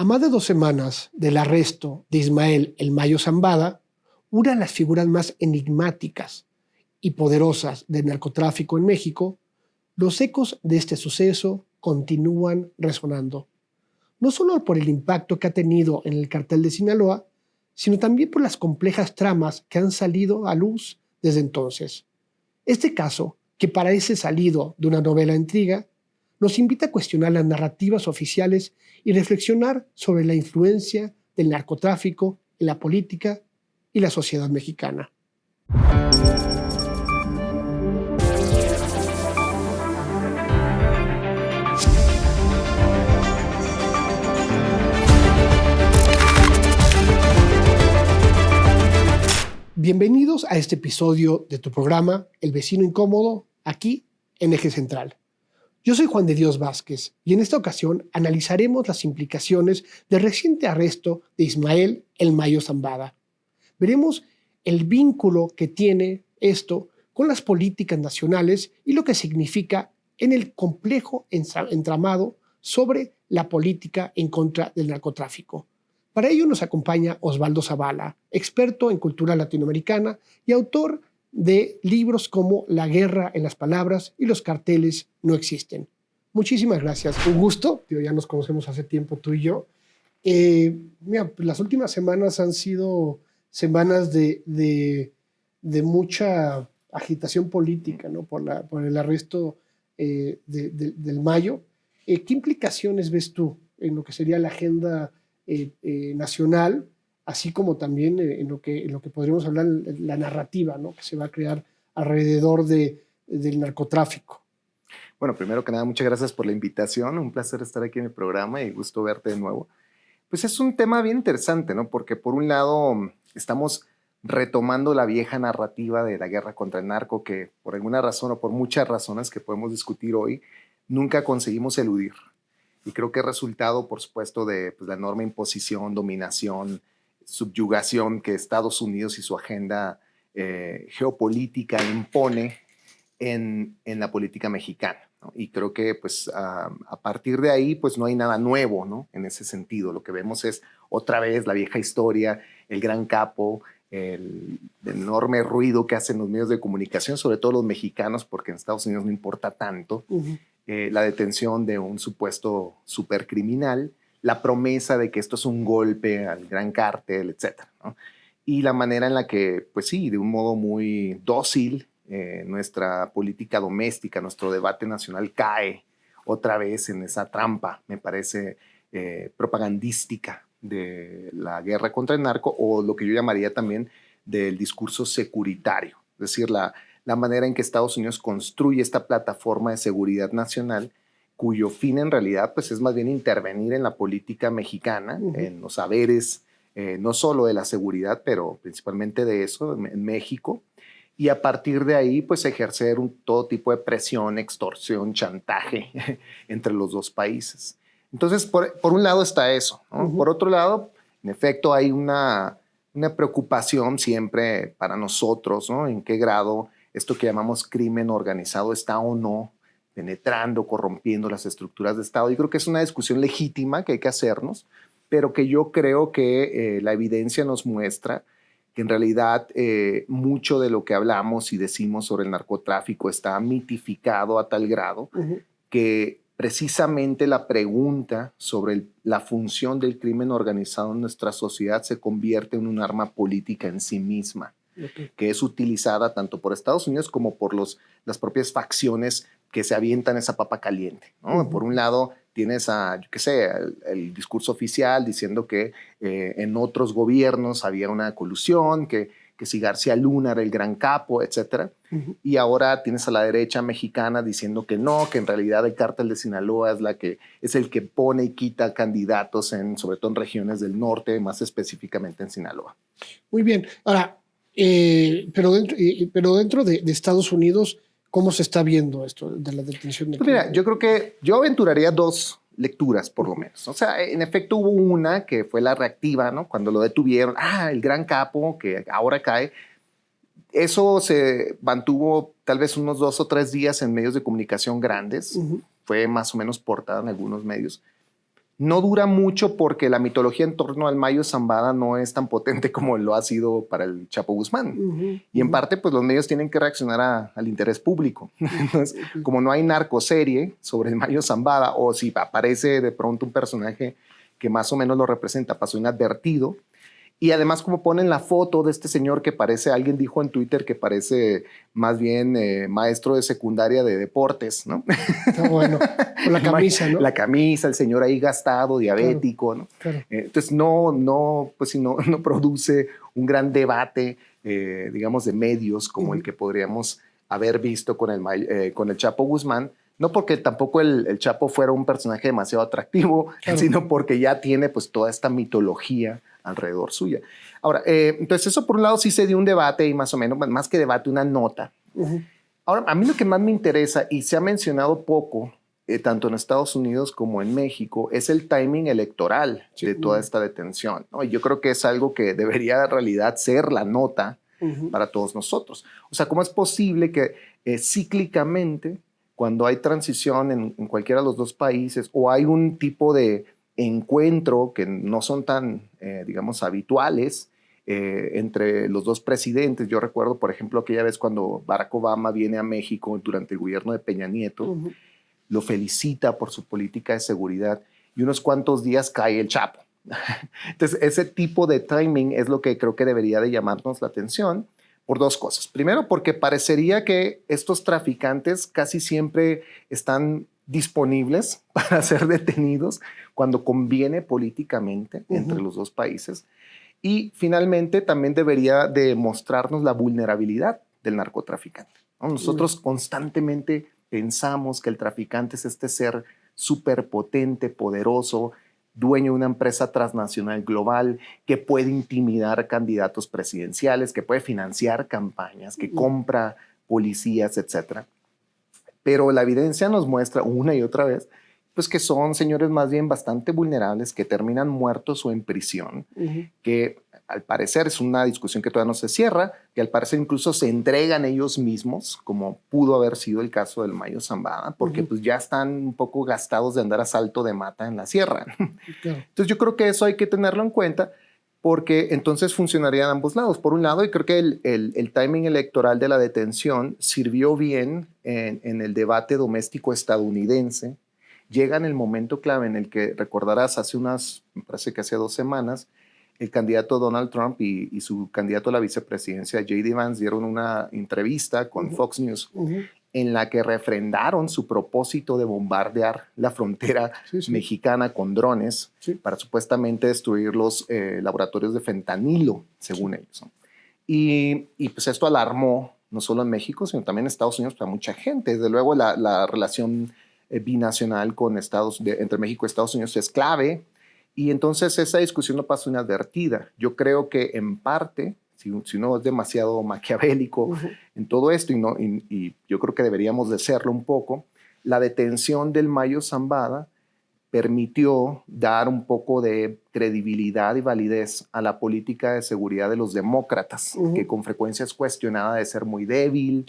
A más de 2 semanas del arresto de Ismael El Mayo Zambada, una de las figuras más enigmáticas y poderosas del narcotráfico en México, los ecos de este suceso continúan resonando. No solo por el impacto que ha tenido en el cartel de Sinaloa, sino también por las complejas tramas que han salido a luz desde entonces. Este caso, que parece salido de una novela de intriga, nos invita a cuestionar las narrativas oficiales y reflexionar sobre la influencia del narcotráfico en la política y la sociedad mexicana. Bienvenidos a este episodio de tu programa El Vecino Incómodo, aquí en Eje Central. Yo soy Juan de Dios Vázquez y en esta ocasión analizaremos las implicaciones del reciente arresto de Ismael El Mayo Zambada. Veremos el vínculo que tiene esto con las políticas nacionales y lo que significa en el complejo entramado sobre la política en contra del narcotráfico. Para ello nos acompaña Osvaldo Zavala, experto en cultura latinoamericana y autor de libros como La guerra en las palabras y Los carteles no existen. Muchísimas gracias. Un gusto. Ya nos conocemos hace tiempo tú y yo. Mira, las últimas semanas han sido semanas de mucha agitación política, ¿no? por el arresto del Mayo. ¿Qué implicaciones ves tú en lo que sería la agenda nacional, así como también en lo que podríamos hablar, la narrativa, ¿no? que se va a crear alrededor del narcotráfico? Bueno, primero que nada, muchas gracias por la invitación. Un placer estar aquí en el programa y gusto verte de nuevo. Pues es un tema bien interesante, ¿no? Porque por un lado estamos retomando la vieja narrativa de la guerra contra el narco que por alguna razón o por muchas razones que podemos discutir hoy, nunca conseguimos eludir. Y creo que es resultado, por supuesto, de la enorme imposición, dominación, subyugación que Estados Unidos y su agenda geopolítica impone en la política mexicana, ¿no? Y creo que a partir de ahí no hay nada nuevo, ¿no? En ese sentido. Lo que vemos es otra vez la vieja historia, el gran capo, el enorme ruido que hacen los medios de comunicación, sobre todo los mexicanos, porque en Estados Unidos no importa tanto. La detención de un supuesto supercriminal, la promesa de que esto es un golpe al gran cártel, etcétera, ¿no? Y la manera en la que, de un modo muy dócil, nuestra política doméstica, nuestro debate nacional cae otra vez en esa trampa, me parece, propagandística de la guerra contra el narco, o lo que yo llamaría también del discurso securitario, es decir, la manera en que Estados Unidos construye esta plataforma de seguridad nacional, cuyo fin en realidad es más bien intervenir en la política mexicana, en los saberes, no solo de la seguridad, pero principalmente de eso, en México, y a partir de ahí ejercer todo tipo de presión, extorsión, chantaje entre los dos países. Entonces, por un lado está eso, ¿no? Por otro lado, en efecto, hay una preocupación siempre para nosotros, ¿no? En qué grado esto que llamamos crimen organizado está o no penetrando, corrompiendo las estructuras de Estado. Y creo que es una discusión legítima que hay que hacernos, pero que yo creo que la evidencia nos muestra que en realidad mucho de lo que hablamos y decimos sobre el narcotráfico está mitificado a tal grado que precisamente la pregunta sobre la función del crimen organizado en nuestra sociedad se convierte en un arma política en sí misma, que es utilizada tanto por Estados Unidos como por las propias facciones que se avientan esa papa caliente, ¿no? Por un lado tienes el discurso oficial diciendo que en otros gobiernos había una colusión, que si García Luna era el gran capo, etc. Y ahora tienes a la derecha mexicana diciendo que no, que en realidad el cártel de Sinaloa es el que pone y quita candidatos, sobre todo en regiones del norte, más específicamente en Sinaloa. Muy bien. Ahora, pero dentro de Estados Unidos, ¿cómo se está viendo esto de la detención del Mira, yo creo que yo aventuraría dos lecturas, por lo menos. O sea, en efecto hubo una que fue la reactiva, ¿no? Cuando lo detuvieron, el gran capo que ahora cae. Eso se mantuvo tal vez unos 2 o 3 días en medios de comunicación grandes. Fue más o menos portada en algunos medios. No dura mucho porque la mitología en torno al Mayo Zambada no es tan potente como lo ha sido para el Chapo Guzmán. Y en parte, pues los medios tienen que reaccionar al interés público. Entonces, como no hay narcoserie sobre el Mayo Zambada, o si aparece de pronto un personaje que más o menos lo representa, pasó inadvertido. Y además, como ponen la foto de este señor que parece, alguien dijo en Twitter que parece más bien maestro de secundaria de deportes, ¿no? Está bueno, con la camisa, ¿no? La camisa, el señor ahí gastado, diabético, ¿no? Claro. Entonces no produce un gran debate, digamos, de medios como el que podríamos haber visto con el Chapo Guzmán. No porque tampoco el Chapo fuera un personaje demasiado atractivo, sino porque ya tiene pues toda esta mitología alrededor suya. Ahora, entonces eso por un lado sí se dio un debate y más o menos, más que debate, una nota. Ahora, a mí lo que más me interesa y se ha mencionado poco, tanto en Estados Unidos como en México, es el timing electoral de toda esta detención, ¿no? Y yo creo que es algo que debería en realidad ser la nota para todos nosotros. O sea, ¿cómo es posible que cíclicamente, cuando hay transición en cualquiera de los dos países o hay un tipo de encuentro que no son tan, digamos, habituales entre los dos presidentes? Yo recuerdo, por ejemplo, aquella vez cuando Barack Obama viene a México durante el gobierno de Peña Nieto, lo felicita por su política de seguridad y unos cuantos días cae el Chapo. Entonces, ese tipo de timing es lo que creo que debería de llamarnos la atención por dos cosas. Primero, porque parecería que estos traficantes casi siempre están disponibles para ser detenidos cuando conviene políticamente entre los dos países. Y finalmente también debería de mostrarnos la vulnerabilidad del narcotraficante, ¿no? Nosotros constantemente pensamos que el traficante es este ser superpotente, poderoso, dueño de una empresa transnacional global que puede intimidar candidatos presidenciales, que puede financiar campañas, que compra policías, etcétera. Pero la evidencia nos muestra una y otra vez pues que son señores más bien bastante vulnerables, que terminan muertos o en prisión, que al parecer es una discusión que todavía no se cierra, que al parecer incluso se entregan ellos mismos, como pudo haber sido el caso del Mayo Zambada, porque pues ya están un poco gastados de andar a salto de mata en la sierra. Entonces yo creo que eso hay que tenerlo en cuenta, porque entonces funcionaría de ambos lados. Por un lado, y creo que el timing electoral de la detención sirvió bien en el debate doméstico estadounidense. Llega en el momento clave en el que, recordarás, me parece que hace 2 semanas, el candidato Donald Trump y su candidato a la vicepresidencia, J.D. Vance, dieron una entrevista con Fox News en la que refrendaron su propósito de bombardear la frontera mexicana con drones para supuestamente destruir los laboratorios de fentanilo, según ellos, ¿no? Y pues esto alarmó no solo en México, sino también en Estados Unidos para mucha gente. Desde luego la relación binacional entre México y Estados Unidos es clave, y entonces esa discusión no pasa inadvertida. Yo creo que en parte, si uno es demasiado maquiavélico en todo esto, y yo creo que deberíamos de serlo un poco, la detención del Mayo Zambada permitió dar un poco de credibilidad y validez a la política de seguridad de los demócratas, que con frecuencia es cuestionada de ser muy débil,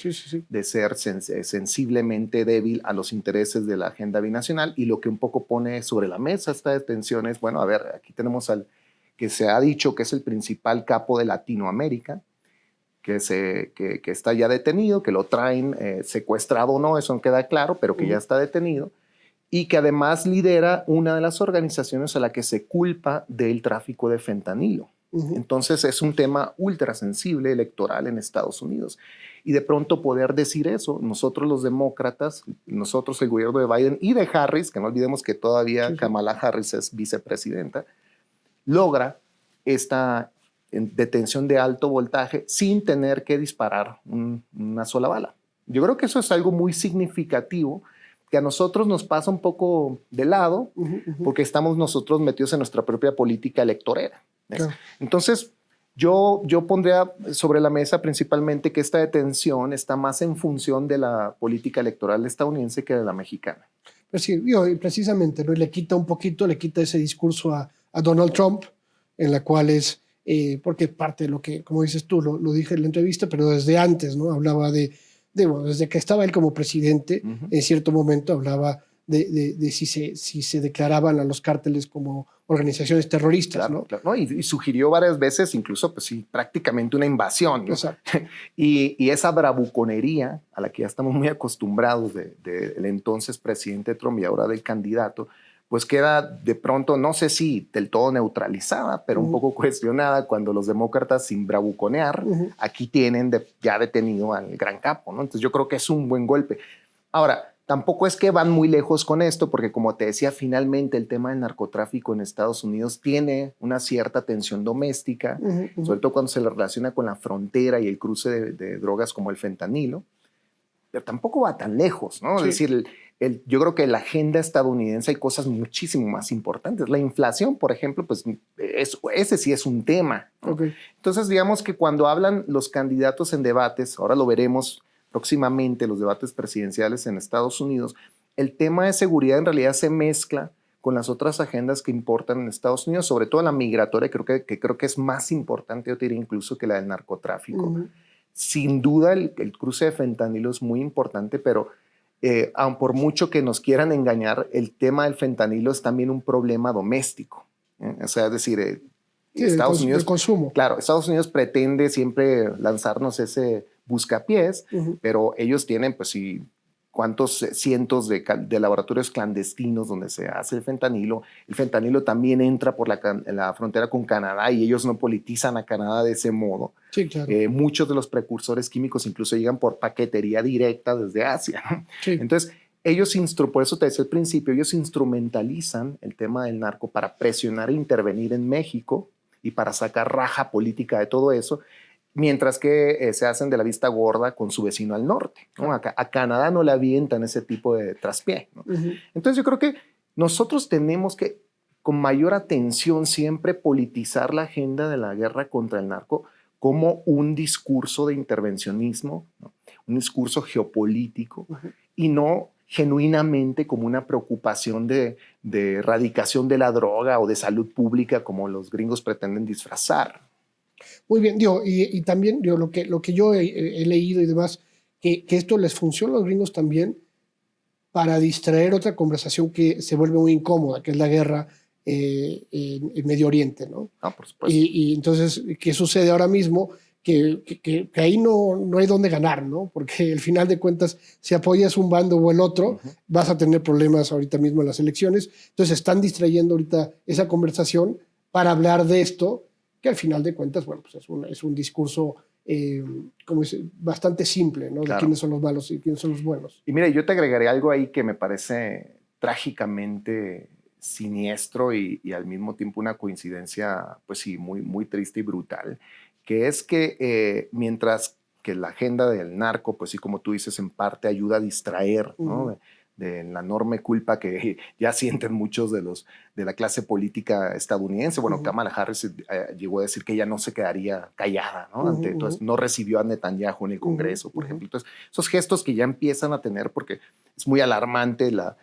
de ser sensiblemente débil a los intereses de la agenda binacional, y lo que un poco pone sobre la mesa esta detención es, bueno, a ver, aquí tenemos al que se ha dicho que es el principal capo de Latinoamérica, que está ya detenido, que lo traen secuestrado o no, eso no queda claro, pero que ya está detenido, y que además lidera una de las organizaciones a la que se culpa del tráfico de fentanilo. Entonces es un tema ultra sensible electoral en Estados Unidos. Y de pronto poder decir eso, nosotros los demócratas, nosotros el gobierno de Biden y de Harris, que no olvidemos que todavía Kamala Harris es vicepresidenta, logra esta detención de alto voltaje sin tener que disparar una sola bala. Yo creo que eso es algo muy significativo, que a nosotros nos pasa un poco de lado, porque estamos nosotros metidos en nuestra propia política electorera. Claro. Entonces, yo pondría sobre la mesa principalmente que esta detención está más en función de la política electoral estadounidense que de la mexicana. Pues sí, y precisamente, ¿no? Le quita ese discurso a Donald Trump, en la cual es, porque parte de lo que, como dices tú, lo dije en la entrevista, pero desde antes, ¿no? Hablaba bueno, desde que estaba él como presidente, en cierto momento hablaba de si se declaraban a los cárteles como organizaciones terroristas, Claro, ¿no? claro, ¿no? Y sugirió varias veces, incluso, pues sí, prácticamente una invasión, ¿no? Exacto. Y esa bravuconería a la que ya estamos muy acostumbrados del entonces presidente Trump y ahora del candidato, pues queda de pronto, no sé si del todo neutralizada, pero un poco cuestionada cuando los demócratas, sin bravuconear, aquí tienen ya detenido al gran capo, ¿no? Entonces yo creo que es un buen golpe. Ahora, tampoco es que van muy lejos con esto, porque como te decía, finalmente el tema del narcotráfico en Estados Unidos tiene una cierta tensión doméstica, sobre todo cuando se le relaciona con la frontera y el cruce de drogas como el fentanilo, pero tampoco va tan lejos, ¿no? Sí. Es decir, yo creo que en la agenda estadounidense hay cosas muchísimo más importantes. La inflación, por ejemplo, pues ese sí es un tema, ¿no? Okay. Entonces, digamos que cuando hablan los candidatos en debates, ahora lo veremos próximamente, los debates presidenciales en Estados Unidos, el tema de seguridad en realidad se mezcla con las otras agendas que importan en Estados Unidos, sobre todo la migratoria, creo que es más importante, yo te diría incluso que la del narcotráfico. Sin duda el cruce de fentanilo es muy importante, pero aun por mucho que nos quieran engañar, el tema del fentanilo es también un problema doméstico. O sea, es decir, Sí, Estados Unidos, del consumo. claro, Estados Unidos pretende siempre lanzarnos ese buscapiés, pero ellos tienen, pues sí, cuántos cientos de laboratorios clandestinos donde se hace el fentanilo. El fentanilo también entra por la frontera con Canadá y ellos no politizan a Canadá de ese modo. Sí, claro. Muchos de los precursores químicos incluso llegan por paquetería directa desde Asia, ¿no? Sí. Entonces, por eso te decía al principio, ellos instrumentalizan el tema del narco para presionar e intervenir en México y para sacar raja política de todo eso, mientras que se hacen de la vista gorda con su vecino al norte, ¿no? A Canadá no le avientan ese tipo de traspié, ¿no? Entonces yo creo que nosotros tenemos que, con mayor atención, siempre politizar la agenda de la guerra contra el narco como un discurso de intervencionismo, ¿no? Un discurso geopolítico, y no genuinamente como una preocupación de erradicación de la droga o de salud pública como los gringos pretenden disfrazar. Muy bien, digo, y también digo, lo que yo he leído y demás, que esto les funciona a los gringos también para distraer otra conversación que se vuelve muy incómoda, que es la guerra en Medio Oriente, ¿no? Ah, por supuesto. Y entonces, ¿qué sucede ahora mismo? Que ahí no hay dónde ganar, ¿no? Porque al final de cuentas, si apoyas un bando o el otro, vas a tener problemas ahorita mismo en las elecciones. Entonces, están distrayendo ahorita esa conversación para hablar de esto, que al final de cuentas, bueno, pues es un discurso como es, bastante simple, ¿no? Claro. De quiénes son los malos y quiénes son los buenos. Y mira, yo te agregaré algo ahí que me parece trágicamente siniestro y al mismo tiempo una coincidencia, pues sí, muy, muy triste y brutal, que es que mientras que la agenda del narco, pues sí, como tú dices, en parte ayuda a distraer, ¿no? De la enorme culpa que ya sienten muchos de la clase política estadounidense. Bueno, Kamala Harris llegó a decir que ella no se quedaría callada, ¿no? Entonces, no recibió a Netanyahu en el Congreso, por ejemplo. Entonces, esos gestos que ya empiezan a tener, porque es muy alarmante la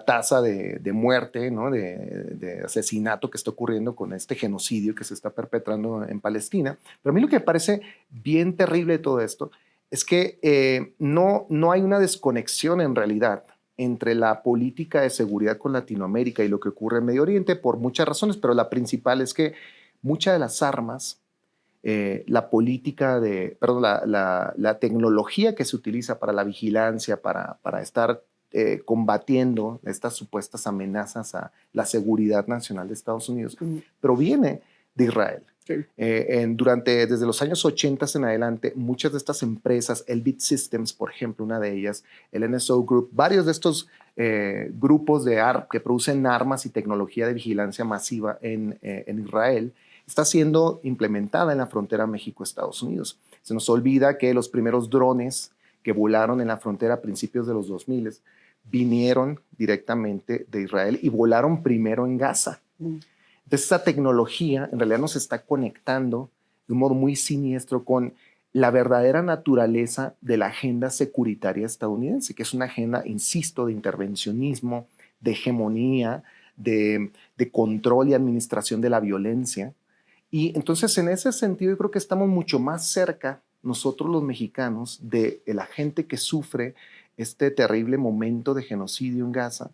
tasa de muerte, ¿no? de asesinato que está ocurriendo con este genocidio que se está perpetrando en Palestina. Pero a mí lo que me parece bien terrible de todo esto es que no hay una desconexión en realidad entre la política de seguridad con Latinoamérica y lo que ocurre en Medio Oriente por muchas razones, pero la principal es que muchas de las armas, la tecnología que se utiliza para la vigilancia, para estar combatiendo estas supuestas amenazas a la seguridad nacional de Estados Unidos, proviene de Israel. Sí. Desde los años 80 en adelante, muchas de estas empresas, Elbit Systems, por ejemplo, una de ellas, el NSO Group, varios de estos grupos que producen armas y tecnología de vigilancia masiva en Israel, está siendo implementada en la frontera México-Estados Unidos. Se nos olvida que los primeros drones que volaron en la frontera a principios de los 2000 vinieron directamente de Israel y volaron primero en Gaza. Entonces, esa tecnología en realidad nos está conectando de un modo muy siniestro con la verdadera naturaleza de la agenda securitaria estadounidense, que es una agenda, insisto, de intervencionismo, de hegemonía, de control y administración de la violencia. Y entonces, en ese sentido, yo creo que estamos mucho más cerca, nosotros los mexicanos, de la gente que sufre este terrible momento de genocidio en Gaza,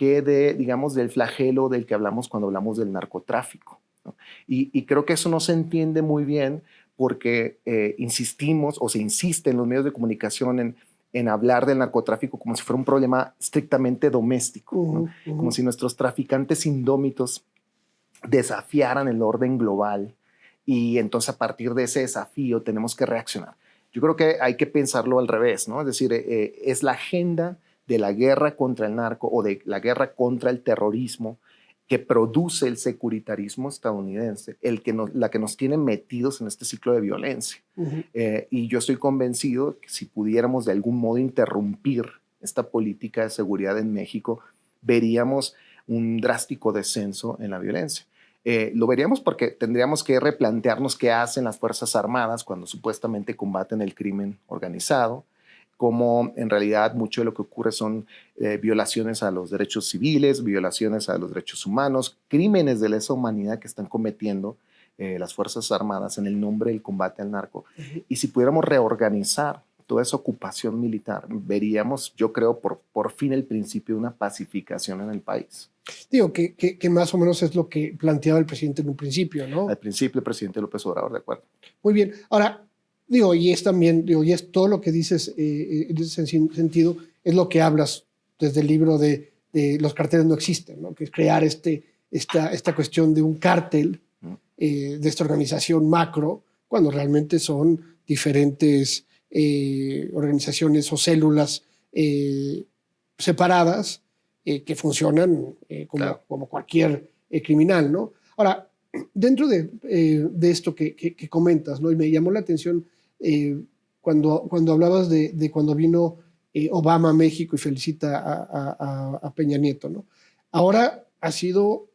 que digamos, del flagelo del que hablamos cuando hablamos del narcotráfico, ¿no? Y creo que eso no se entiende muy bien porque insistimos o se insiste en los medios de comunicación en hablar del narcotráfico como si fuera un problema estrictamente doméstico, ¿no? Como si nuestros traficantes indómitos desafiaran el orden global y entonces a partir de ese desafío tenemos que reaccionar. Yo creo que hay que pensarlo al revés, ¿no? Es decir, es la agenda de la guerra contra el narco o de la guerra contra el terrorismo que produce el securitarismo estadounidense, la que nos tiene metidos en este ciclo de violencia. Y yo estoy convencido que si pudiéramos de algún modo interrumpir esta política de seguridad en México, veríamos un drástico descenso en la violencia. Lo veríamos porque tendríamos que replantearnos qué hacen las Fuerzas Armadas cuando supuestamente combaten el crimen organizado, cómo en realidad mucho de lo que ocurre son violaciones a los derechos civiles, violaciones a los derechos humanos, crímenes de lesa humanidad que están cometiendo las Fuerzas Armadas en el nombre del combate al narco. Y si pudiéramos reorganizar toda esa ocupación militar, veríamos, yo creo, por fin el principio de una pacificación en el país. Digo, que más o menos es lo que planteaba el presidente en un principio, ¿no? Al principio el presidente López Obrador, de acuerdo. Muy bien. Ahora, digo, y es también, digo, y es todo lo que dices en ese sentido, es lo que hablas desde el libro de Los carteles no existen, ¿no? Que es crear esta cuestión de un cártel, de esta organización macro, cuando realmente son diferentes organizaciones o células separadas que funcionan como cualquier criminal, ¿no? Ahora, dentro de esto que comentas, ¿no? Y me llamó la atención cuando hablabas de cuando vino Obama a México y felicita a Peña Nieto, ¿no? Ahora ha sido,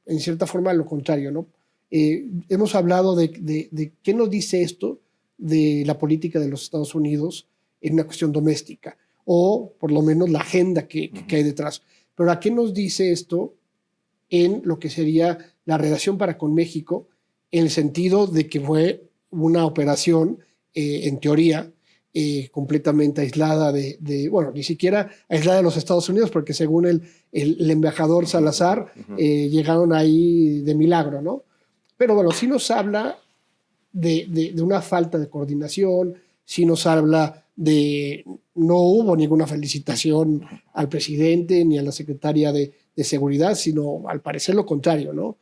en cierta forma, lo contrario, ¿no? Hemos hablado de qué nos dice esto de la política de los Estados Unidos en una cuestión doméstica, o por lo menos la agenda que hay detrás. Pero ¿a qué nos dice esto en lo que sería la relación para con México, en el sentido de que fue una operación, en teoría, completamente aislada bueno, ni siquiera aislada de los Estados Unidos, porque según el embajador Salazar, llegaron ahí de milagro, ¿no? Pero bueno, sí nos habla de una falta de coordinación, sí nos habla no hubo ninguna felicitación al presidente ni a la secretaria de Seguridad, sino al parecer lo contrario, ¿no?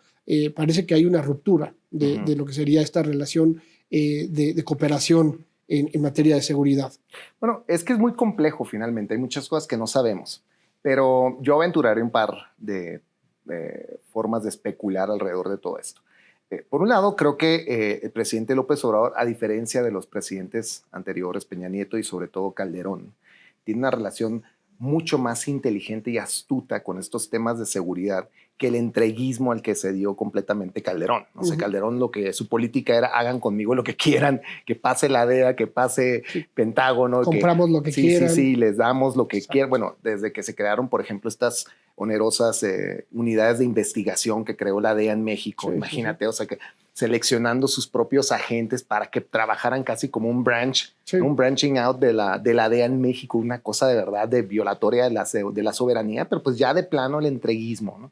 Parece que hay una ruptura de lo que sería esta relación de cooperación en materia de seguridad. Bueno, es que es muy complejo finalmente, hay muchas cosas que no sabemos, pero yo aventuraré un par de formas de especular alrededor de todo esto. Por un lado, creo que el presidente López Obrador, a diferencia de los presidentes anteriores, Peña Nieto y sobre todo Calderón, tiene una relación mucho más inteligente y astuta con estos temas de seguridad que el entreguismo al que se dio completamente Calderón. O sea, Calderón, su política era hagan conmigo lo que quieran, que pase la DEA, que pase Pentágono. Compramos lo que quieran. Sí, les damos lo que quieran. Bueno, desde que se crearon, por ejemplo, estas onerosas unidades de investigación que creó la DEA en México, imagínate, o sea, que seleccionando sus propios agentes para que trabajaran casi como un branching out de la DEA en México, una cosa de verdad de violatoria de la soberanía, pero pues ya de plano el entreguismo, ¿no?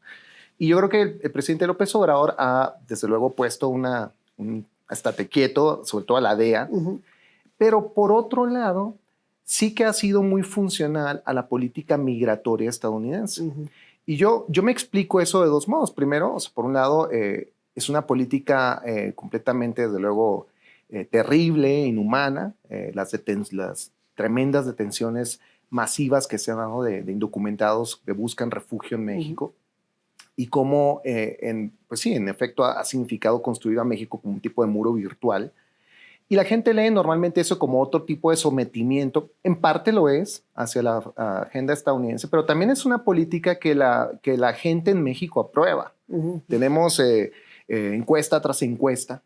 Y yo creo que el presidente López Obrador ha, desde luego, puesto un estate quieto, sobre todo a la DEA, pero por otro lado, sí que ha sido muy funcional a la política migratoria estadounidense. Y yo me explico eso de dos modos. Primero, o sea, por un lado, es una política completamente, desde luego, terrible, inhumana, las tremendas detenciones masivas que se han dado de indocumentados que buscan refugio en México, y cómo, pues sí, en efecto ha significado construir a México como un tipo de muro virtual. Y la gente lee normalmente eso como otro tipo de sometimiento. En parte lo es hacia la agenda estadounidense, pero también es una política que la gente en México aprueba. Tenemos encuesta tras encuesta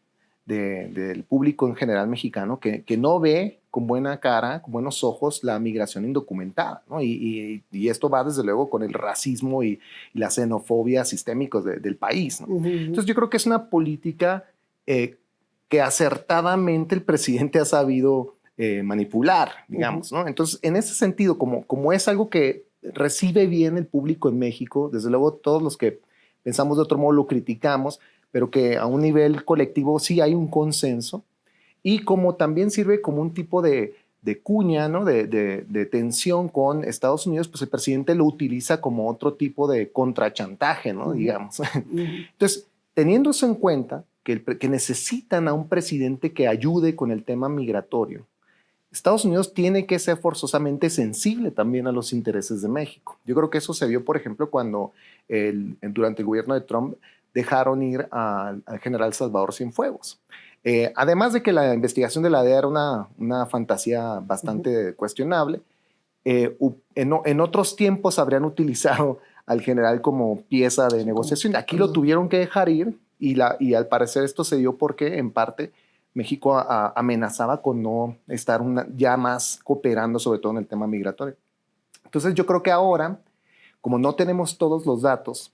del público en general mexicano que no ve con buena cara, con buenos ojos, la migración indocumentada, ¿no? Y esto va desde luego con el racismo y la xenofobia sistémicos del país, ¿no? Entonces yo creo que es una política que acertadamente el presidente ha sabido manipular, digamos, ¿no? Entonces, en ese sentido, como es algo que recibe bien el público en México. Desde luego todos los que pensamos de otro modo lo criticamos, pero que a un nivel colectivo sí hay un consenso, y como también sirve como un tipo de cuña, ¿no? de tensión con Estados Unidos, pues el presidente lo utiliza como otro tipo de contrachantaje, ¿no? Digamos. Entonces, teniendo eso en cuenta, que necesitan a un presidente que ayude con el tema migratorio, Estados Unidos tiene que ser forzosamente sensible también a los intereses de México. Yo creo que eso se vio, por ejemplo, cuando durante el gobierno de Trump dejaron ir al general Salvador Cienfuegos. Además de que la investigación de la DEA era una fantasía bastante cuestionable, en otros tiempos habrían utilizado al general como pieza de negociación. Aquí lo tuvieron que dejar ir, y al parecer esto se dio porque, en parte, México amenazaba con no estar ya más cooperando, sobre todo en el tema migratorio. Entonces yo creo que ahora, como no tenemos todos los datos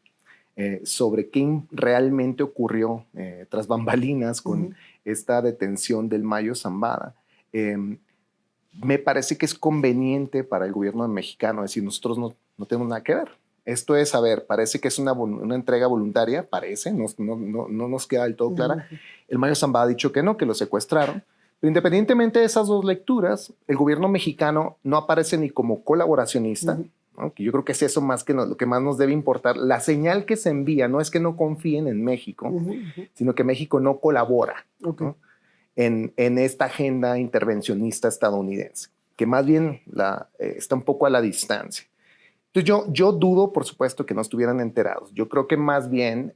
sobre qué realmente ocurrió tras bambalinas con esta detención del Mayo Zambada, me parece que es conveniente para el gobierno mexicano decir, nosotros no tenemos nada que ver. Esto es, a ver, parece que es una entrega voluntaria, parece, no nos queda del todo clara. El Mayo Zambada ha dicho que no, que lo secuestraron. Pero independientemente de esas dos lecturas, el gobierno mexicano no aparece ni como colaboracionista, ¿no? Que yo creo que es eso más que lo que más nos debe importar. La señal que se envía no es que no confíen en México, sino que México no colabora, ¿no? en esta agenda intervencionista estadounidense, que más bien está un poco a la distancia. Entonces yo dudo, por supuesto, que no estuvieran enterados. Yo creo que más bien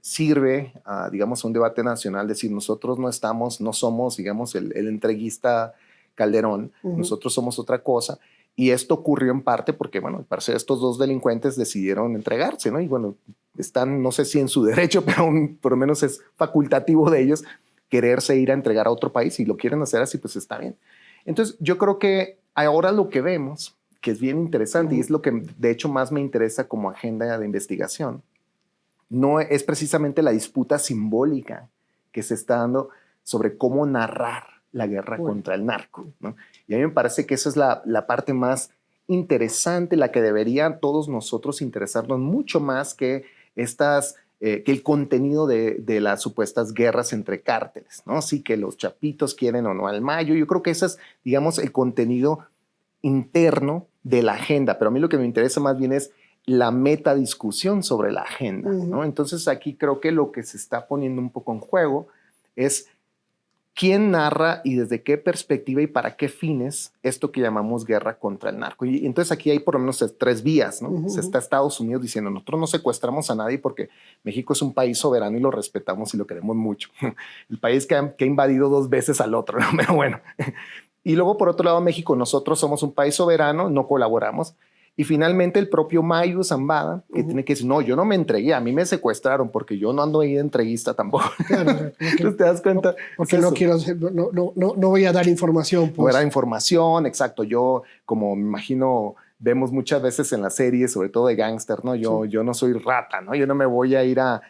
sirve, digamos, a un debate nacional, decir, nosotros no somos, digamos, el entreguista Calderón, nosotros somos otra cosa. Y esto ocurrió en parte porque, bueno, al parecer estos dos delincuentes decidieron entregarse, ¿no? Y bueno, están, no sé si en su derecho, pero por lo menos es facultativo de ellos quererse ir a entregar a otro país, y lo quieren hacer así, pues está bien. Entonces yo creo que ahora lo que vemos, que es bien interesante, y es lo que de hecho más me interesa como agenda de investigación, no es precisamente la disputa simbólica que se está dando sobre cómo narrar la guerra contra el narco, ¿no? Y a mí me parece que esa es la parte más interesante, la que debería todos nosotros interesarnos mucho más que que el contenido de las supuestas guerras entre cárteles, ¿no? Sí, que los chapitos quieren o no al Mayo. Yo creo que ese es, digamos, el contenido interno de la agenda, pero a mí lo que me interesa más bien es la metadiscusión sobre la agenda, ¿no? Entonces aquí creo que lo que se está poniendo un poco en juego es quién narra y desde qué perspectiva y para qué fines esto que llamamos guerra contra el narco. Y entonces aquí hay por lo menos tres vías, ¿no? Se está Estados Unidos diciendo, nosotros no secuestramos a nadie porque México es un país soberano y lo respetamos y lo queremos mucho. El país que ha invadido 2 veces al otro, ¿no? Pero bueno. Y luego, por otro lado, México, nosotros somos un país soberano, no colaboramos. Y finalmente el propio Mayo Zambada, que tiene que decir, no, yo no me entregué, a mí me secuestraron porque yo no ando ahí de entreguista tampoco. Claro, porque, ¿te das cuenta? Porque no quiero hacer, no voy a dar información. Pues. No era información, exacto. Yo, como me imagino, vemos muchas veces en las series, sobre todo de gángster, ¿no? Yo no soy rata, ¿no? Yo no me voy a ir a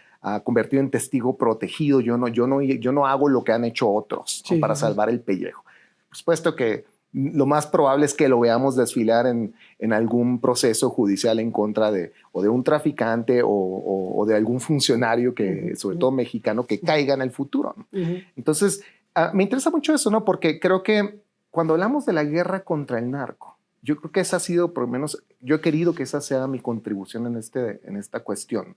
convertir en testigo protegido. Yo no hago lo que han hecho otros, ¿no? Para salvar el pellejo. Por supuesto que lo más probable es que lo veamos desfilar en algún proceso judicial en contra de un traficante o de algún funcionario sobre todo mexicano, que caiga en el futuro, ¿no? Entonces, me interesa mucho eso, ¿no? Porque creo que cuando hablamos de la guerra contra el narco, yo creo que esa ha sido, por lo menos, yo he querido que esa sea mi contribución en esta cuestión.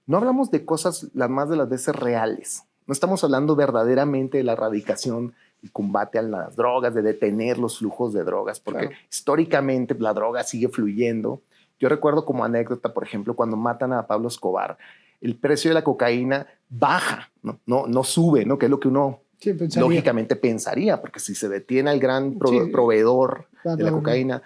No hablamos de cosas las más de las veces reales. No estamos hablando verdaderamente de la erradicación y combate a las drogas, de detener los flujos de drogas, porque históricamente la droga sigue fluyendo. Yo recuerdo como anécdota, por ejemplo, cuando matan a Pablo Escobar, el precio de la cocaína baja, no sube, ¿no? Que es lo que uno lógicamente pensaría, porque si se detiene al gran proveedor de la cocaína,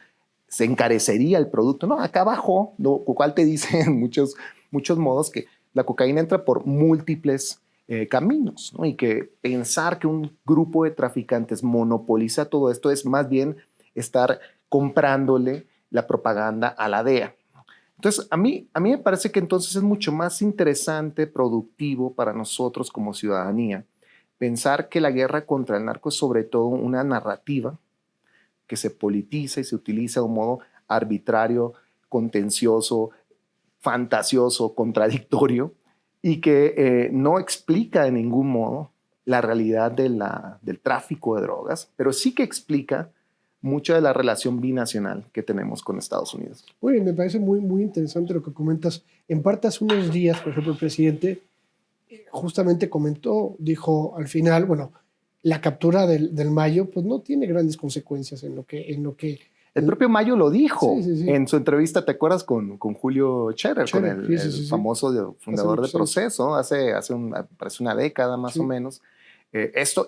se encarecería el producto. No, acá bajó, lo cual te dice en muchos modos que la cocaína entra por múltiples caminos, ¿no? Y que pensar que un grupo de traficantes monopoliza todo esto es más bien estar comprándole la propaganda a la DEA. Entonces, a mí me parece que entonces es mucho más interesante, productivo para nosotros como ciudadanía, pensar que la guerra contra el narco es sobre todo una narrativa que se politiza y se utiliza de un modo arbitrario contencioso, fantasioso, contradictorio, y que no explica de ningún modo la realidad del tráfico de drogas, pero sí que explica mucho de la relación binacional que tenemos con Estados Unidos. Muy bien, me parece muy, muy interesante lo que comentas. En parte, hace unos días, por ejemplo, el presidente justamente comentó, dijo al final, bueno, la captura del Mayo pues no tiene grandes consecuencias en lo que el propio Mayo lo dijo sí. En su entrevista, ¿te acuerdas? Con Julio Scherer, con el famoso fundador de Proceso, parece una década más o menos. Esto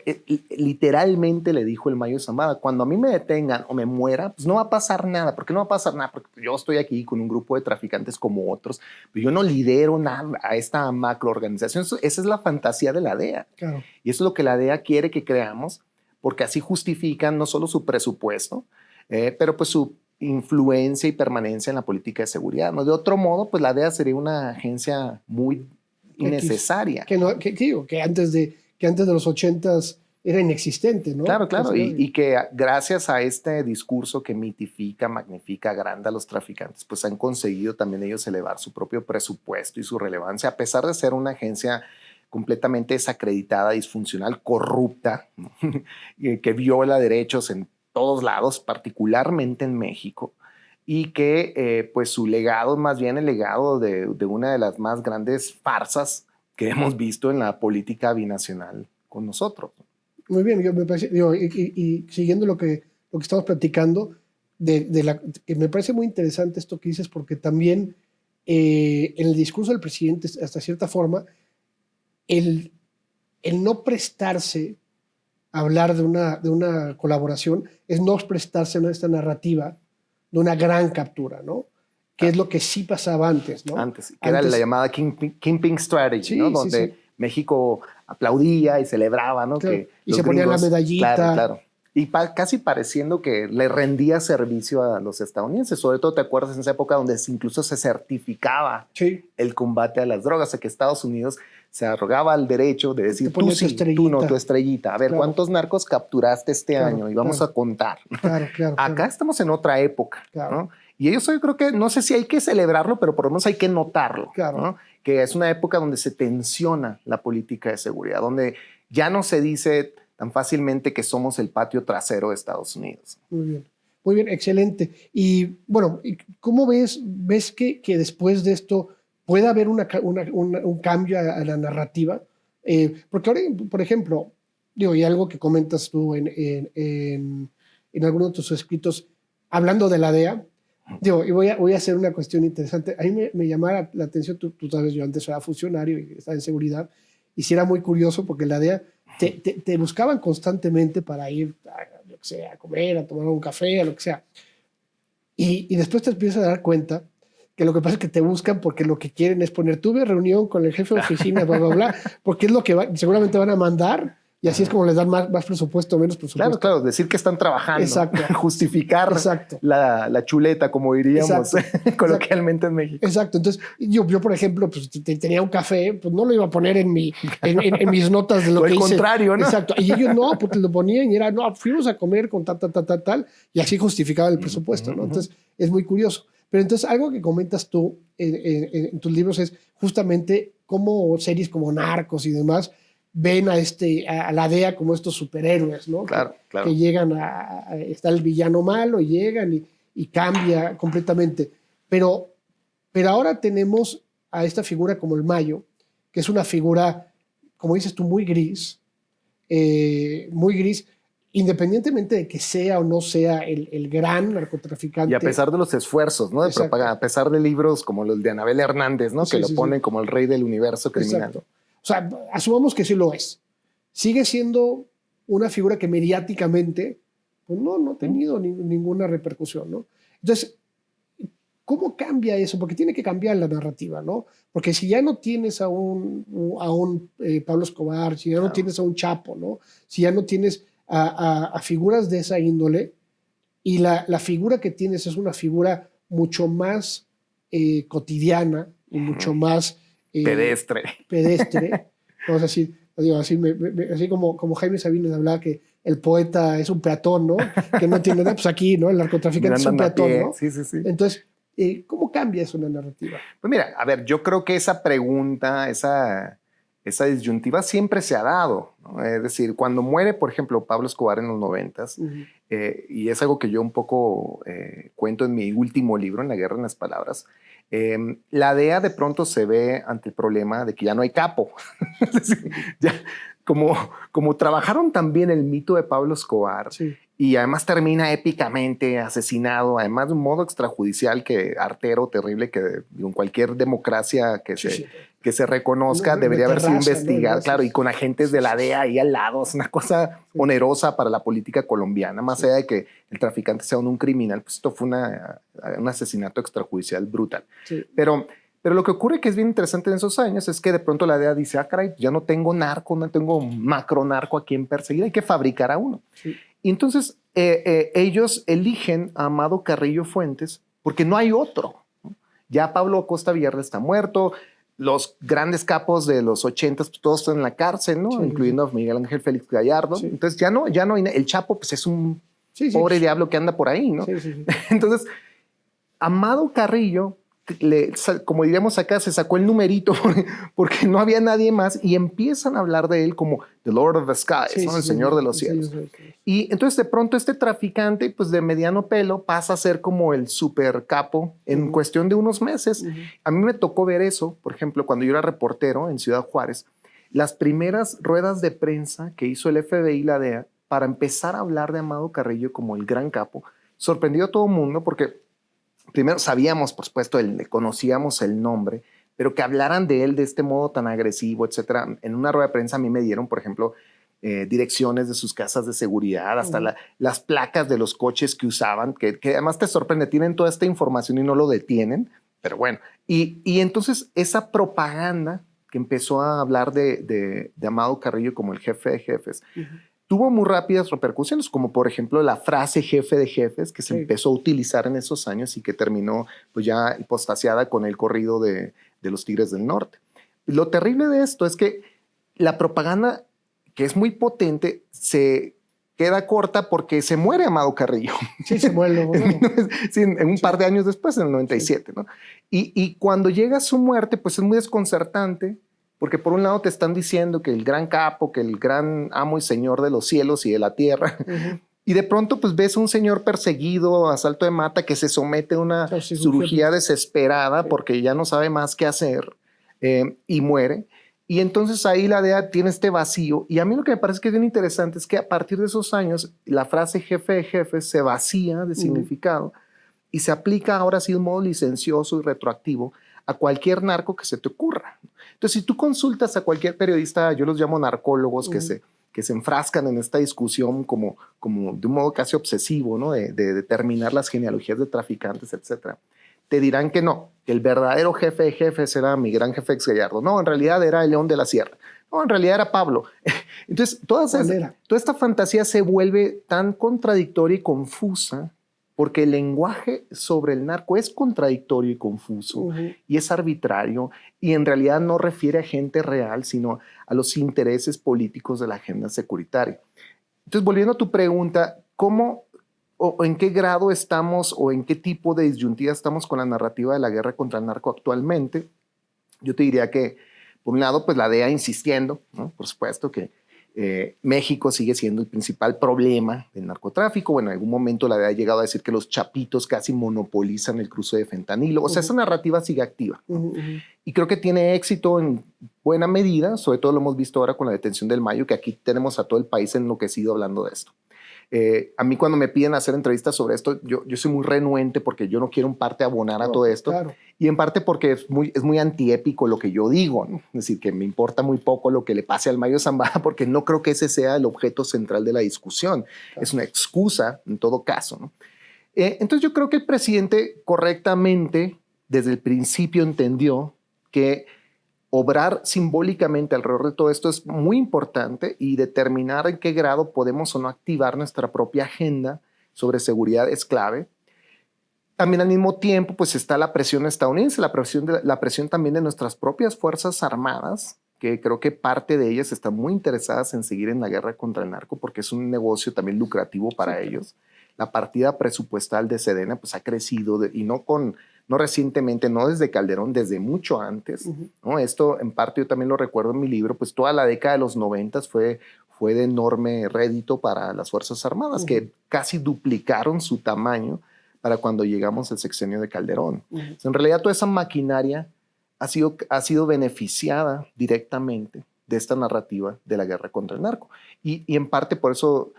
literalmente le dijo el Mayo Zambada: cuando a mí me detengan o me muera, pues no va a pasar nada. ¿Por qué no va a pasar nada? Porque yo estoy aquí con un grupo de traficantes como otros, pero yo no lidero nada a esta macroorganización. Esa es la fantasía de la DEA. Claro. Y eso es lo que la DEA quiere que creamos, porque así justifican no solo su presupuesto, pero pues su influencia y permanencia en la política de seguridad, ¿no? De otro modo, pues la DEA sería una agencia muy innecesaria. Que antes de los 80s era inexistente, ¿no? Claro. Y que gracias a este discurso que mitifica, magnifica, agranda a los traficantes, pues han conseguido también ellos elevar su propio presupuesto y su relevancia, a pesar de ser una agencia completamente desacreditada, disfuncional, corrupta, ¿no? Que viola derechos en todos lados, particularmente en México, y que pues su legado, más bien el legado de una de las más grandes farsas que hemos visto en la política binacional con nosotros. Muy bien, me parece, y siguiendo lo que estamos platicando, que me parece muy interesante esto que dices, porque también en el discurso del presidente, hasta cierta forma, el no prestarse a hablar de una colaboración es no prestarse a esta narrativa de una gran captura, ¿no? Que es lo que sí pasaba antes, ¿no? Antes, que era la llamada Kingpin Strategy, ¿no? Donde México aplaudía y celebraba, ¿no? Claro. Que y se ponía la medallita. Claro. Y casi pareciendo que le rendía servicio a los estadounidenses. Sobre todo, ¿te acuerdas en esa época donde incluso se certificaba el combate a las drogas? O sea, que Estados Unidos se arrogaba el derecho de decir, tú sí, tú no, tu estrellita. A ver, ¿cuántos narcos capturaste este año? Y vamos a contar. Claro. Acá estamos en otra época, ¿no? Y eso yo creo que, no sé si hay que celebrarlo, pero por lo menos hay que notarlo, ¿no? Que es una época donde se tensiona la política de seguridad, donde ya no se dice tan fácilmente que somos el patio trasero de Estados Unidos. Muy bien, excelente. Y bueno, ¿cómo ves que después de esto puede haber un cambio a la narrativa? Porque ahora, por ejemplo, y algo que comentas tú en algunos de tus escritos, hablando de la DEA, y voy a hacer una cuestión interesante. A mí me llamaba la atención, tú sabes, yo antes era funcionario y estaba en seguridad, y sí era muy curioso porque la DEA te buscaban constantemente para ir a comer, a tomar un café, a lo que sea. Y después te empiezas a dar cuenta que lo que pasa es que te buscan porque lo que quieren es poner, tuve reunión con el jefe de oficina, bla, porque es lo que seguramente van a mandar. Y así es como les dan más presupuesto, menos presupuesto. Claro, decir que están trabajando. Exacto. Justificar la chuleta, como diríamos coloquialmente en México. Exacto. Entonces, yo por ejemplo, pues tenía un café, pues no lo iba a poner en mis notas de lo que hice. Al contrario, ¿no? Exacto. Y ellos no, porque lo ponían y era, no, fuimos a comer con tal, y así justificaban el presupuesto, ¿no? Entonces, es muy curioso. Pero entonces, algo que comentas tú en tus libros es justamente cómo series como Narcos y demás ven a la DEA como estos superhéroes, ¿no? Claro. Que llegan está el villano malo y llegan y cambia completamente. Pero ahora tenemos a esta figura como el Mayo, que es una figura, como dices tú, muy gris, independientemente de que sea o no sea el gran narcotraficante. Y a pesar de los esfuerzos, ¿no? De propaganda, a pesar de libros como los de Anabel Hernández, ¿no? Que lo ponen como el rey del universo criminal. Exacto. O sea, asumamos que sí lo es. Sigue siendo una figura que mediáticamente pues no ha tenido ninguna repercusión, ¿no? Entonces, ¿cómo cambia eso? Porque tiene que cambiar la narrativa, ¿no? Porque si ya no tienes a un Pablo Escobar, si ya no tienes a un Chapo, ¿no? Si ya no tienes a figuras de esa índole, y la figura que tienes es una figura mucho más cotidiana y mucho más pedestre. Vamos a decir, así como Jaime Sabines hablaba que el poeta es un peatón, ¿no? Que no tiene nada, pues aquí, ¿no? El narcotraficante es un peatón, ¿no? Sí. Entonces, ¿Cómo cambia eso en la narrativa? Pues mira, a ver, yo creo que esa pregunta, esa disyuntiva siempre se ha dado, ¿no? Es decir, cuando muere, por ejemplo, Pablo Escobar en los 90s, y es algo que yo un poco cuento en mi último libro, En la guerra en las palabras, la DEA de pronto se ve ante el problema de que ya no hay capo. Es decir, ya, como trabajaron también el mito de Pablo Escobar, Sí. y además termina épicamente asesinado, además de un modo extrajudicial que artero, terrible, que en cualquier democracia que se reconozca debería haber sido investigado, ¿no? Claro, y con agentes de la DEA ahí al lado. Es una cosa onerosa para la política colombiana, más allá de que el traficante sea un criminal, pues esto fue un asesinato extrajudicial brutal. Sí. Pero lo que ocurre, que es bien interesante en esos años, es que de pronto la DEA dice, caray, ya no tengo narco, no tengo macro narco a quien perseguir, hay que fabricar a uno. Sí. Y entonces ellos eligen a Amado Carrillo Fuentes porque no hay otro, ¿no? Ya Pablo Acosta Villarreal está muerto, los grandes capos de los 80s pues, todos están en la cárcel, ¿no? Sí, incluyendo a Miguel Ángel Félix Gallardo. Sí. Entonces ya no hay, el Chapo pues es un pobre diablo que anda por ahí, ¿no? Sí. Entonces, Amado Carrillo, como diríamos acá, se sacó el numerito porque no había nadie más, y empiezan a hablar de él como The Lord of the Skies, ¿no? El Señor de los Cielos. Y entonces de pronto este traficante pues de mediano pelo pasa a ser como el super capo en cuestión de unos meses. A mí me tocó ver eso, por ejemplo, cuando yo era reportero en Ciudad Juárez, las primeras ruedas de prensa que hizo el FBI y la DEA para empezar a hablar de Amado Carrillo como el gran capo, sorprendió a todo el mundo porque primero sabíamos, por supuesto, conocíamos el nombre, pero que hablaran de él de este modo tan agresivo, etcétera. En una rueda de prensa a mí me dieron, por ejemplo, direcciones de sus casas de seguridad, hasta las placas de los coches que usaban, que además te sorprende, tienen toda esta información y no lo detienen, pero bueno. Y entonces esa propaganda que empezó a hablar de Amado Carrillo como el jefe de jefes, tuvo muy rápidas repercusiones, como por ejemplo la frase jefe de jefes que se empezó a utilizar en esos años y que terminó pues ya hipostaseada con el corrido de los Tigres del Norte. Lo terrible de esto es que la propaganda, que es muy potente, se queda corta porque se muere Amado Carrillo. Sí, se muere. Sí, en un par de años después, en el 97. ¿No? Y cuando llega su muerte, pues es muy desconcertante, porque por un lado te están diciendo que el gran capo, que el gran amo y señor de los cielos y de la tierra, y de pronto pues ves a un señor perseguido a salto de mata que se somete a una cirugía desesperada porque ya no sabe más qué hacer, y muere. Y entonces ahí la DEA tiene este vacío. Y a mí lo que me parece que es bien interesante es que a partir de esos años la frase jefe de jefes se vacía de significado y se aplica ahora sí de un modo licencioso y retroactivo a cualquier narco que se te ocurra. Entonces, si tú consultas a cualquier periodista, yo los llamo narcólogos, que se enfrascan en esta discusión como de un modo casi obsesivo, ¿no? de determinar las genealogías de traficantes, etcétera, te dirán que no, que el verdadero jefe de jefes era mi gran jefe ex Gallardo. No, en realidad era el León de la Sierra. No, en realidad era Pablo. Entonces, toda esta fantasía se vuelve tan contradictoria y confusa porque el lenguaje sobre el narco es contradictorio y confuso y es arbitrario y en realidad no refiere a gente real, sino a los intereses políticos de la agenda securitaria. Entonces, volviendo a tu pregunta, ¿cómo o en qué grado estamos o en qué tipo de disyuntiva estamos con la narrativa de la guerra contra el narco actualmente? Yo te diría que, por un lado, pues la DEA insistiendo, ¿no? Por supuesto que México sigue siendo el principal problema del narcotráfico. Bueno, en algún momento la DEA ha llegado a decir que los chapitos casi monopolizan el cruce de fentanilo. O sea, esa narrativa sigue activa, ¿no? Y creo que tiene éxito en buena medida, sobre todo lo hemos visto ahora con la detención del Mayo, que aquí tenemos a todo el país enloquecido hablando de esto. A mí cuando me piden hacer entrevistas sobre esto, yo soy muy renuente porque yo no quiero en parte abonar a todo esto, y en parte porque es muy antiépico lo que yo digo, ¿no? Es decir, que me importa muy poco lo que le pase al Mayo Zambada porque no creo que ese sea el objeto central de la discusión. Es una excusa en todo caso, ¿no? Entonces yo creo que el presidente correctamente desde el principio entendió que obrar simbólicamente alrededor de todo esto es muy importante y determinar en qué grado podemos o no activar nuestra propia agenda sobre seguridad es clave. También al mismo tiempo pues está la presión estadounidense, la presión también de nuestras propias fuerzas armadas, que creo que parte de ellas están muy interesadas en seguir en la guerra contra el narco porque es un negocio también lucrativo para ellos. La partida presupuestal de Sedena pues ha crecido y no no recientemente, no desde Calderón, desde mucho antes, ¿no? Esto en parte yo también lo recuerdo en mi libro, pues toda la década de los 90 fue de enorme rédito para las Fuerzas Armadas, que casi duplicaron su tamaño para cuando llegamos al sexenio de Calderón. En realidad toda esa maquinaria ha sido beneficiada directamente de esta narrativa de la guerra contra el narco. Y en parte por eso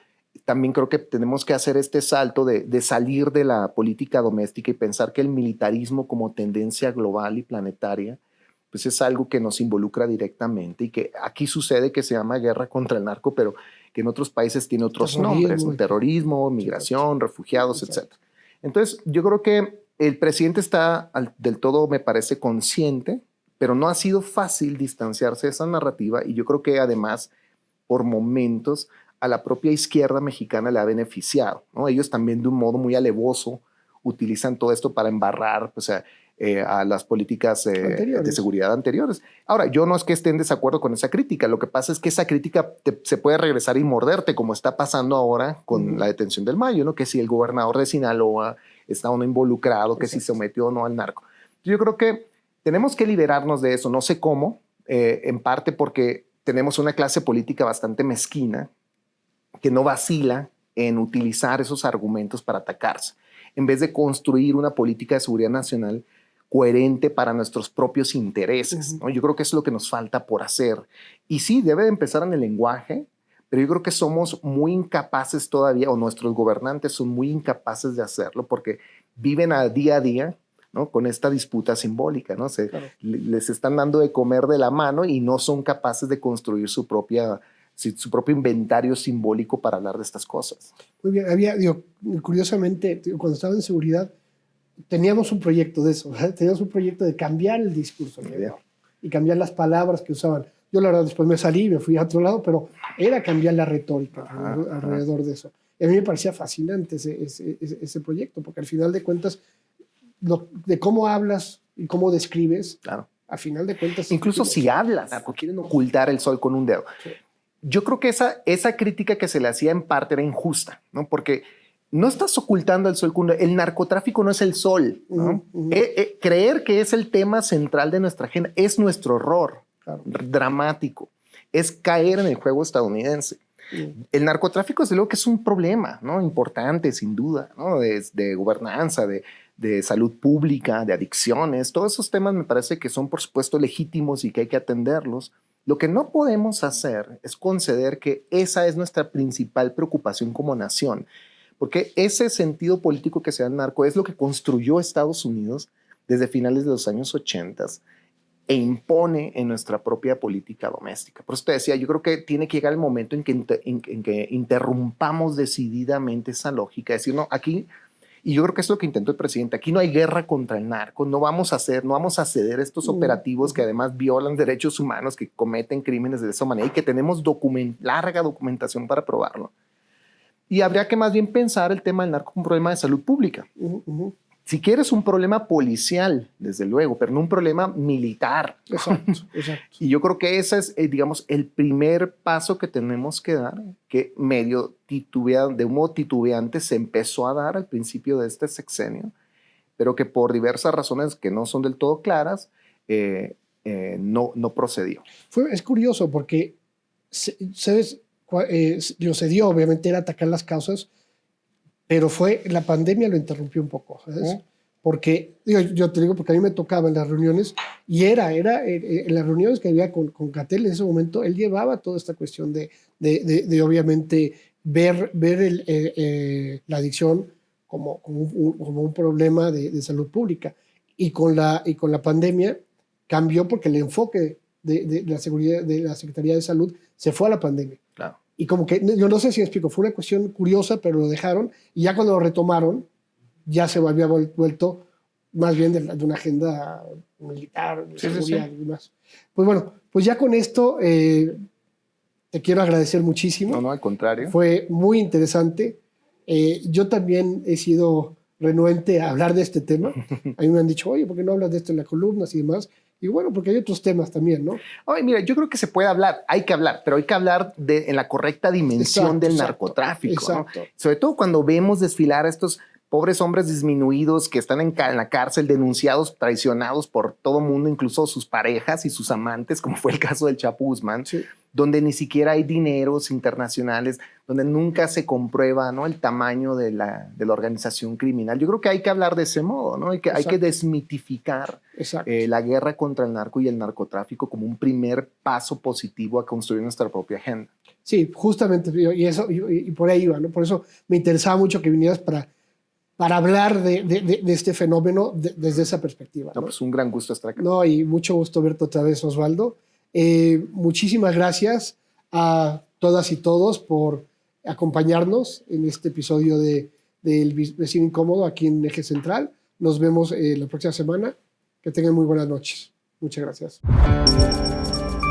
también creo que tenemos que hacer este salto de salir de la política doméstica y pensar que el militarismo como tendencia global y planetaria pues es algo que nos involucra directamente y que aquí sucede que se llama guerra contra el narco, pero que en otros países tiene otros nombres, ¿no? Terrorismo, migración, refugiados, etc. Entonces, yo creo que el presidente está del todo, me parece, consciente, pero no ha sido fácil distanciarse de esa narrativa y yo creo que además, por momentos, a la propia izquierda mexicana le ha beneficiado, ¿no? Ellos también de un modo muy alevoso utilizan todo esto para embarrar, pues, a las políticas de seguridad anteriores. Ahora, yo no es que esté en desacuerdo con esa crítica, lo que pasa es que esa crítica se puede regresar y morderte, como está pasando ahora con la detención del Mayo, ¿no? Que si el gobernador de Sinaloa está o no involucrado, que si se sometió o no al narco. Yo creo que tenemos que liberarnos de eso, no sé cómo, en parte porque tenemos una clase política bastante mezquina, que no vacila en utilizar esos argumentos para atacarse, en vez de construir una política de seguridad nacional coherente para nuestros propios intereses, ¿no? Yo creo que eso es lo que nos falta por hacer. Y sí, debe de empezar en el lenguaje, pero yo creo que somos muy incapaces todavía, o nuestros gobernantes son muy incapaces de hacerlo, porque viven a día, ¿no? Con esta disputa simbólica, ¿no? Les están dando de comer de la mano y no son capaces de construir su propio inventario simbólico para hablar de estas cosas. Muy bien, curiosamente, cuando estaba en seguridad, teníamos un proyecto de eso, ¿verdad? Teníamos un proyecto de cambiar el discurso y cambiar las palabras que usaban. Yo la verdad después me salí y me fui a otro lado, pero era cambiar la retórica alrededor de eso. Y a mí me parecía fascinante ese proyecto, porque al final de cuentas, de cómo hablas y cómo describes, al final de cuentas... Incluso si hablas, quieren ocultar el sol con un dedo. Sí. Yo creo que esa crítica que se le hacía en parte era injusta, ¿no? Porque no estás ocultando el sol con un dedo. El narcotráfico no es el sol, ¿no? Creer que es el tema central de nuestra agenda es nuestro error dramático. Es caer en el juego estadounidense. El narcotráfico, desde luego, que es un problema, ¿no? Importante, sin duda, ¿no? De gobernanza, de salud pública, de adicciones. Todos esos temas me parece que son, por supuesto, legítimos y que hay que atenderlos. Lo que no podemos hacer es conceder que esa es nuestra principal preocupación como nación, porque ese sentido político que se da en narco es lo que construyó Estados Unidos desde finales de los años 80 e impone en nuestra propia política doméstica. Por eso te decía, yo creo que tiene que llegar el momento en que interrumpamos decididamente esa lógica, decir, no, aquí... Y yo creo que es lo que intentó el presidente. Aquí no hay guerra contra el narco. No vamos a ceder a estos operativos que además violan derechos humanos, que cometen crímenes de esa manera y que tenemos larga documentación para probarlo. Y habría que más bien pensar el tema del narco como un problema de salud pública. Si quieres un problema policial, desde luego, pero no un problema militar. Exacto. Y yo creo que ese es, digamos, el primer paso que tenemos que dar, que de un modo titubeante se empezó a dar al principio de este sexenio, pero que por diversas razones que no son del todo claras, no procedió. Es curioso porque, ¿sabes? Se dio, obviamente, era atacar las causas, pero la pandemia lo interrumpió un poco, ¿sabes? Porque, yo te digo, porque a mí me tocaba en las reuniones, y era en las reuniones que había con Gatell en ese momento, él llevaba toda esta cuestión de obviamente, ver la adicción como un problema de salud pública. Y con la pandemia cambió porque el enfoque de la seguridad de la Secretaría de Salud se fue a la pandemia. Claro. Y como que, yo no sé si me explico, fue una cuestión curiosa, pero lo dejaron, y ya cuando lo retomaron, ya se había vuelto más bien de una agenda militar, de seguridad y demás. Pues bueno, pues ya con esto te quiero agradecer muchísimo. No, al contrario. Fue muy interesante. Yo también he sido renuente a hablar de este tema. A mí me han dicho, oye, ¿por qué no hablas de esto en las columnas y demás? Y bueno, porque hay otros temas también, ¿no? Oye, mira, yo creo que se puede hablar, hay que hablar, pero hay que hablar en la correcta dimensión del narcotráfico, ¿no? Sobre todo cuando vemos desfilar a estos pobres hombres disminuidos que están en la cárcel, denunciados, traicionados por todo mundo, incluso sus parejas y sus amantes, como fue el caso del Chapo Guzmán, Sí. donde ni siquiera hay dineros internacionales, donde nunca se comprueba, ¿no?, el tamaño de la organización criminal. Yo creo que hay que hablar de ese modo, ¿no? Hay que desmitificar la guerra contra el narco y el narcotráfico como un primer paso positivo a construir nuestra propia agenda. Sí, justamente, y por ahí iba, ¿no? Por eso me interesaba mucho que vinieras para hablar de este fenómeno desde esa perspectiva, ¿no? Pues un gran gusto estar acá. No, y mucho gusto verte otra vez, Osvaldo. Muchísimas gracias a todas y todos por acompañarnos en este episodio del Vecino Incómodo aquí en Eje Central. Nos vemos la próxima semana. Que tengan muy buenas noches. Muchas gracias.